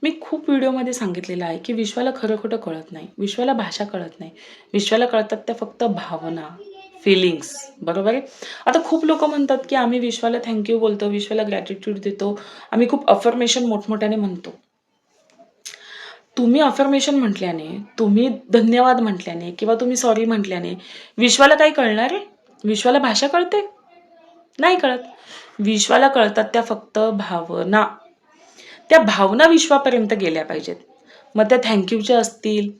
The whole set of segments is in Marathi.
मी खूप व्हिडिओमध्ये सांगितलेलं आहे की विश्वाला खरं खोटं कळत नाही, विश्वाला भाषा कळत नाही, विश्वाला कळतात त्या फक्त भावना, फिलिंग्स. बरोबर आहे. आता खूप लोक म्हणतात की आम्ही विश्वाला थँक्यू बोलतो, विश्वाला ग्रॅटिट्यूड देतो, आम्ही खूप अफर्मेशन मोठमोठ्याने म्हणतो. तुम्ही अफर्मेशन म्हटल्याने, तुम्ही धन्यवाद म्हटल्याने किंवा तुम्ही सॉरी म्हटल्याने विश्वाला काही कळणार आहे? विश्वाला भाषा कळते? नाही कळत. विश्वाला कळतात त्या फक्त भावना. त्या भावना विश्वापर्यंत गेल्या पाहिजेत. मग त्या थँक्यूच्या असतील,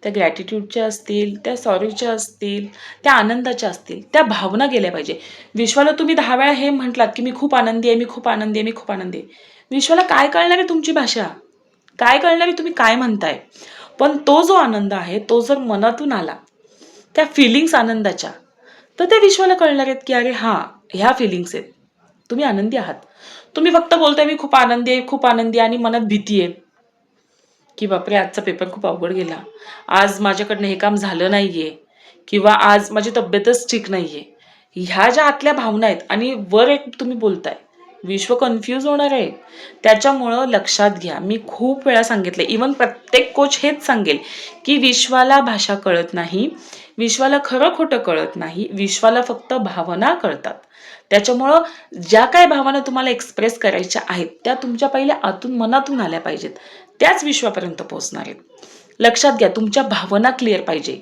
त्या ग्रॅटिट्यूडच्या असतील, त्या सॉरीच्या असतील, त्या आनंदाच्या असतील, त्या भावना गेल्या पाहिजे. विश्वाला तुम्ही 10 वेळा हे म्हटलात की मी खूप आनंदी आहे, मी खूप आनंदी आहे, मी खूप आनंदी आहे. विश्वाला काय कळणार आहे तुमची भाषा? काय कळणार आहे तुम्ही काय म्हणताय? पण तो जो आनंद आहे तो जर मनातून आला, त्या फिलिंग्स आनंदाच्या, तर त्या विश्वाला कळणार आहेत की अरे हां, ह्या फिलिंग्स आहेत. तुम्ही आनंदी आहात. तुम्ही फक्त बोलताय मी खूप आनंदी आहे, खूप आनंदी आहे आणि मनात भीती आहे, की बापरे आजचा पेपर खूप अवघड गेला. आज माझ्याकडनं हे काम झालं नाहीये किंवा आज माझी तब्येतच ठीक नाहीये. ह्या ज्या आतल्या भावना आहेत आणि वर एक तुम्ही बोलताय, विश्व कन्फ्यूज होणार आहे. त्याच्यामुळं लक्षात घ्या, मी खूप वेळा सांगितले, इव्हन प्रत्येक कोच हेच सांगेल, की विश्वाला भाषा कळत नाही, विश्वाला खरं खोटं कळत नाही, विश्वाला फक्त भावना कळतात. त्याच्यामुळं ज्या काही भावना तुम्हाला एक्सप्रेस करायच्या आहेत, त्या तुमच्या पहिल्या आतून मनातून आल्या पाहिजेत. त्याच विश्वापर्यंत पोहोचणार आहेत. लक्षात घ्या, तुमच्या भावना क्लिअर पाहिजे.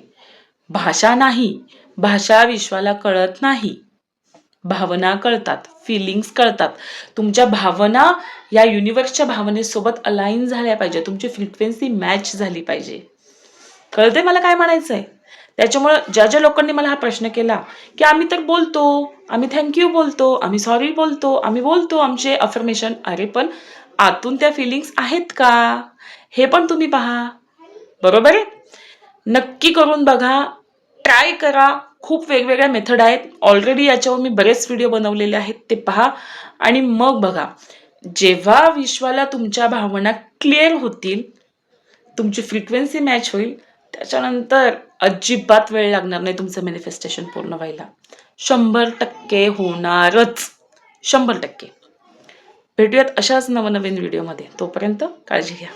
भाषा नाही. भाषा विश्वाला कळत नाही. भावना कळतात, फिलिंग्स कळतात. तुमच्या भावना या युनिव्हर्सच्या भावनेसोबत अलाइन झाल्या पाहिजे. तुमची फ्रिक्वेन्सी मॅच झाली पाहिजे. कळते मला काय म्हणायचंय? त्याच्यामुळं ज्या लोकांनी मला हा प्रश्न केला, की आम्ही तर बोलतो, आम्ही थँक्यू बोलतो, आम्ही सॉरी बोलतो, आम्ही बोलतो आमचे अफर्मेशन. अरे पण आतून त्या फिलिंग्स आहेत का? हे पण तुम्ही पहा. बरोबर आहे? नक्की करून बघा. ट्राय करा. खूप वेगवेगळ्या मेथड आहेत. ऑलरेडी याच्यावर मी बरेच व्हिडिओ बनवलेले आहेत. ते पहा आणि मग बघा. जेव्हा विश्वाला तुमच्या भावना क्लिअर होतील, तुमची फ्रिक्वेन्सी मॅच होईल, त्याच्यानंतर अजिबात वेळ लागणार नाही तुमचं मॅनिफेस्टेशन पूर्ण व्हायला. 100% होणारच. 100%. भेटूयात अशाच नवनवीन व्हिडिओमध्ये. तोपर्यंत काळजी घ्या.